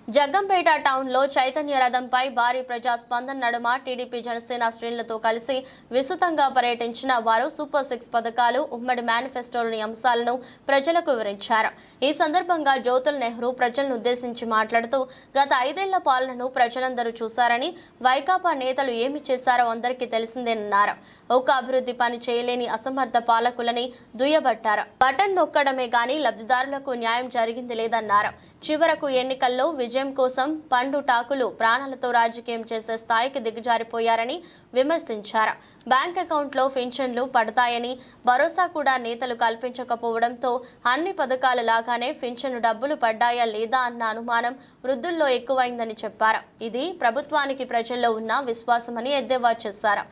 జగ్గంపేట టౌన్లో చైతన్య రథంపై భారీ ప్రజాస్పందన నడుమ టీడీపీ జనసేన శ్రేణులతో కలిసి విస్తృతంగా పర్యటించిన వారు సూపర్ 6 పథకాలు ఉమ్మడి మేనిఫెస్టోలోని అంశాలను ప్రజలకు వివరించారు। ఈ సందర్భంగా జ్యోతుల్ నెహ్రూ ప్రజలను ఉద్దేశించి మాట్లాడుతూ గత 5 ఏళ్ల పాలనను ప్రజలందరూ చూశారని, వైకాపా నేతలు ఏమి చేశారో అందరికీ తెలిసిందేనన్నారు। ఒక అభివృద్ధి పని చేయలేని అసమర్థ పాలకులని దుయ్యబట్టారు। బటన్ నొక్కడమే గానీ లబ్ధిదారులకు న్యాయం జరిగింది లేదన్నారు। చివరకు ఎన్నికల్లో విజయం కోసం పండు టాకులు ప్రాణాలతో రాజకీయం చేసే స్థాయికి దిగజారిపోయారని విమర్శించారు। బ్యాంక్ అకౌంట్లో పింఛన్లు పడతాయని భరోసా కూడా నేతలు కల్పించకపోవడంతో అన్ని పథకాల లాగానే పింఛను డబ్బులు పడ్డాయా లేదా అన్న అనుమానం వృద్ధుల్లో ఎక్కువైందని చెప్పారు। ఇది ప్రభుత్వానికి ప్రజల్లో ఉన్న విశ్వాసమని ఎద్దేవా చేశారు।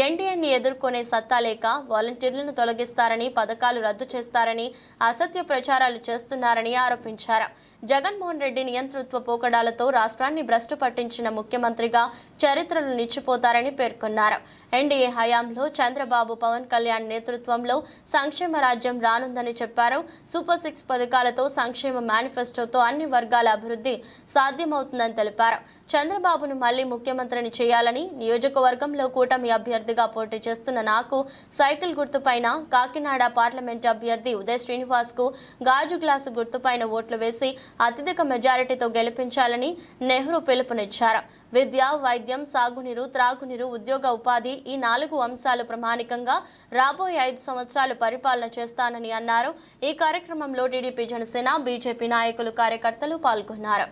ఎన్డీఏని ఎదుర్కొనే సత్తా లేక వాలంటీర్లను తొలగిస్తారని, పథకాలు రద్దు చేస్తారని అసత్య ప్రచారాలు చేస్తున్నారని ఆరోపించారు। జగన్మోహన్ రెడ్డి నియంతృత్వ పోకడాలతో రాష్ట్రాన్ని భ్రష్టు పట్టించిన ముఖ్యమంత్రిగా చరిత్రలు నిలిచిపోతారని పేర్కొన్నారు। ఎన్డీఏ హయాంలో చంద్రబాబు, పవన్ కళ్యాణ్ నేతృత్వంలో సంక్షేమ రాజ్యం రానుందని చెప్పారు। సూపర్ 6 పథకాలతో సంక్షేమ మేనిఫెస్టోతో అన్ని వర్గాల అభివృద్ధి సాధ్యమవుతుందని తెలిపారు। చంద్రబాబును మళ్లీ ముఖ్యమంత్రిని చేయాలని, నియోజకవర్గంలో కూటమి అభ్యర్థిగా పోటీ చేస్తున్న నాకు సైకిల్ గుర్తుపైన, కాకినాడ పార్లమెంట్ అభ్యర్థి ఉదయ్ శ్రీనివాస్ కు గాజు గ్లాసు గుర్తుపైన ఓట్లు వేసి అత్యధిక మెజారిటీతో గెలిపించాలని నెహ్రూ పిలుపునిచ్చారు। విద్య, వైద్యం, సాగునీరు, త్రాగునీరు, ఉద్యోగ ఉపాధి ఈ 4 అంశాలు ప్రామాణికంగా రాబోయే 5 సంవత్సరాలు పరిపాలన చేస్తానని అన్నారు। ఈ కార్యక్రమంలో టీడీపీ జనసేన, బీజేపీ నాయకులు, కార్యకర్తలు పాల్గొన్నారు।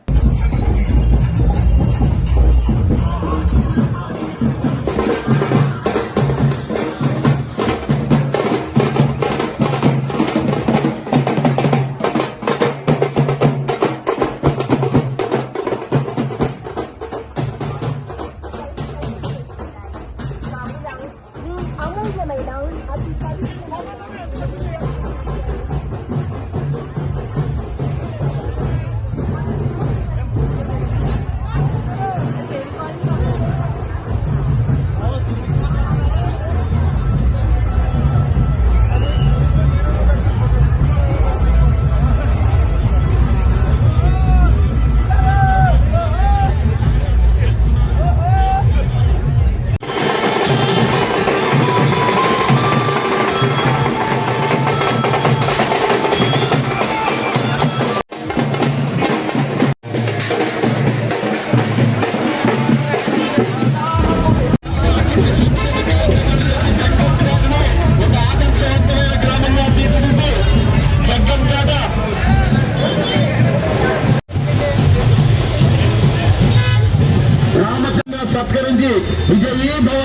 సత్కరించి విజయీ భవ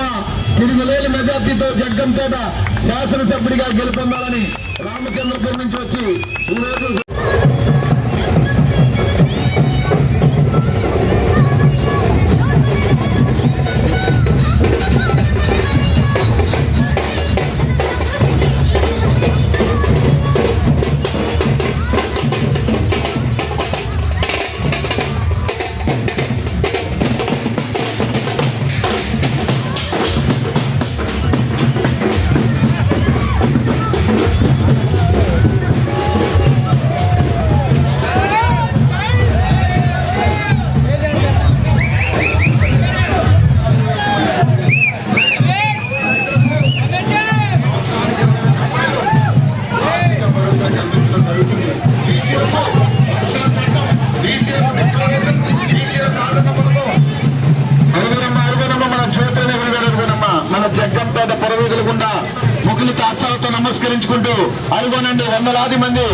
తిరుగులేని మెజార్టీతో జగ్గంపేట శాసనసభ్యుడిగా గెలుపొందాలని రామచంద్రపురం నుంచి వచ్చి ఈరోజు జగ్గంపేట పొరవీధుల గుండా ముగ్గులు కాస్తాలతో నమస్కరించుకుంటూ అడుగునండి వందలాది మంది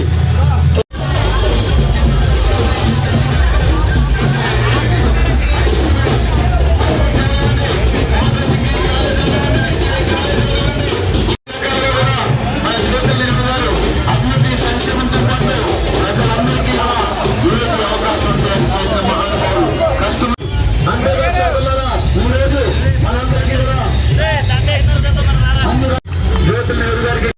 అభివృద్ధి సంక్షేమంతో పాటు ప్రజలందరికీ అవకాశం ఉంటుందని చేసిన మహానుభావులు కష్టం ఈరోజు మనందరికీ జ్యోతుల్ నెహ్రూ గారికి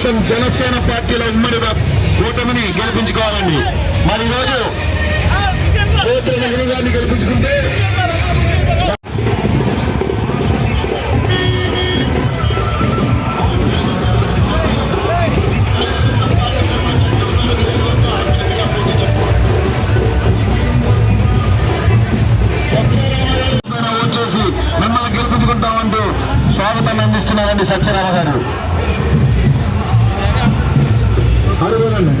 తెలుగుదేశం జనసేన పార్టీల ఉమ్మడి కూటమిని గెలిపించుకోవాలండి. మరి ఈరోజు జ్యోతి నెహ్రూ గారిని గెలిపించుకుంటే ఓట్లేసి మిమ్మల్ని గెలిపించుకుంటామంటూ స్వాగతాన్ని అందిస్తున్నారండి సత్యనారాయణ గారు. అడుగునండి.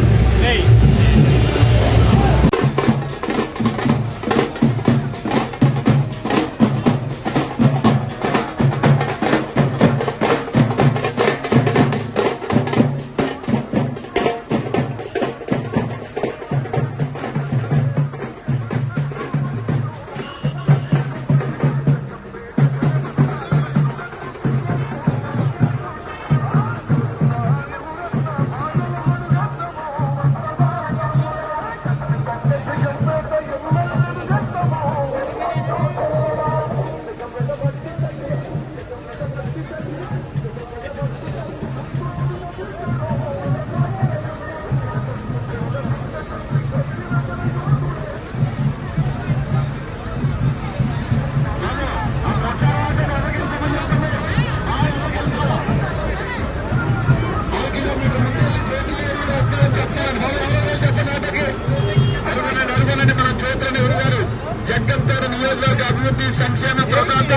అభివృద్ధి సంక్షేమ ప్రదాత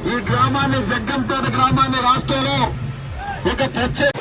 ఈ గ్రామాన్ని జగ్గంపేట గ్రామాన్ని రాష్ట్రంలో ఒక ప్రత్యేక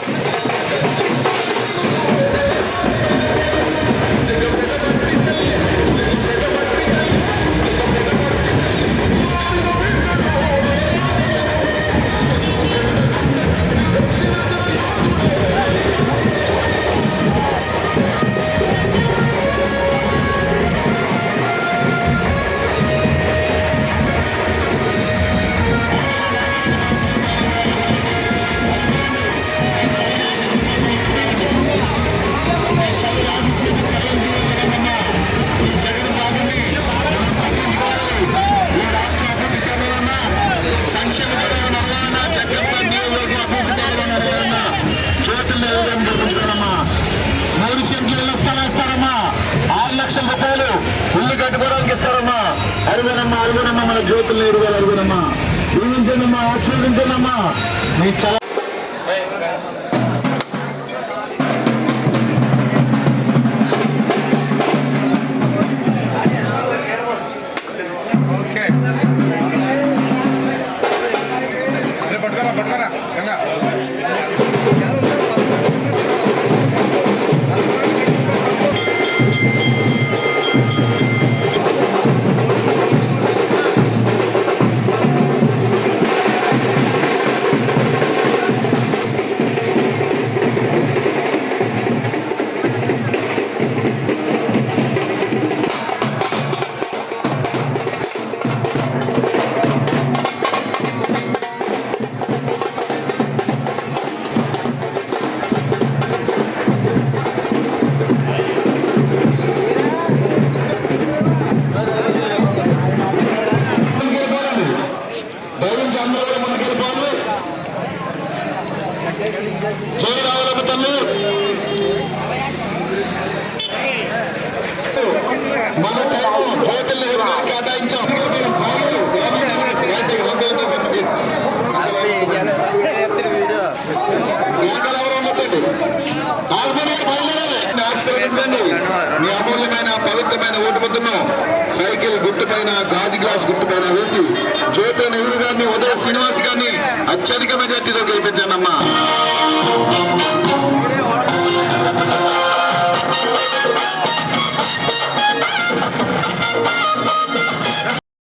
అరుగనమ్మా మన జ్యోతులు నెహ్రూ గారు అరుగనమ్మా దీవించండమ్మా ఆశీర్వదించండమ్మా మీ చాలా జై రావులమ్మ తల్లి మన టైము జ్యోతులు నెహ్రూ గారికి కేటాయించాం. ఆశీర్వదించండి. మీ అమూల్యమైన పవిత్రమైన ఓటు ముద్దును సైకిల్ గుర్తుపైన గాజు గ్లాస్ గుర్తుపైన వేసి జ్యోతి నెహ్రూ గారిని ఉదయ శ్రీనివాస్ గారిని అత్యధిక మెజార్టీతో గెలిపించండి అమ్మా.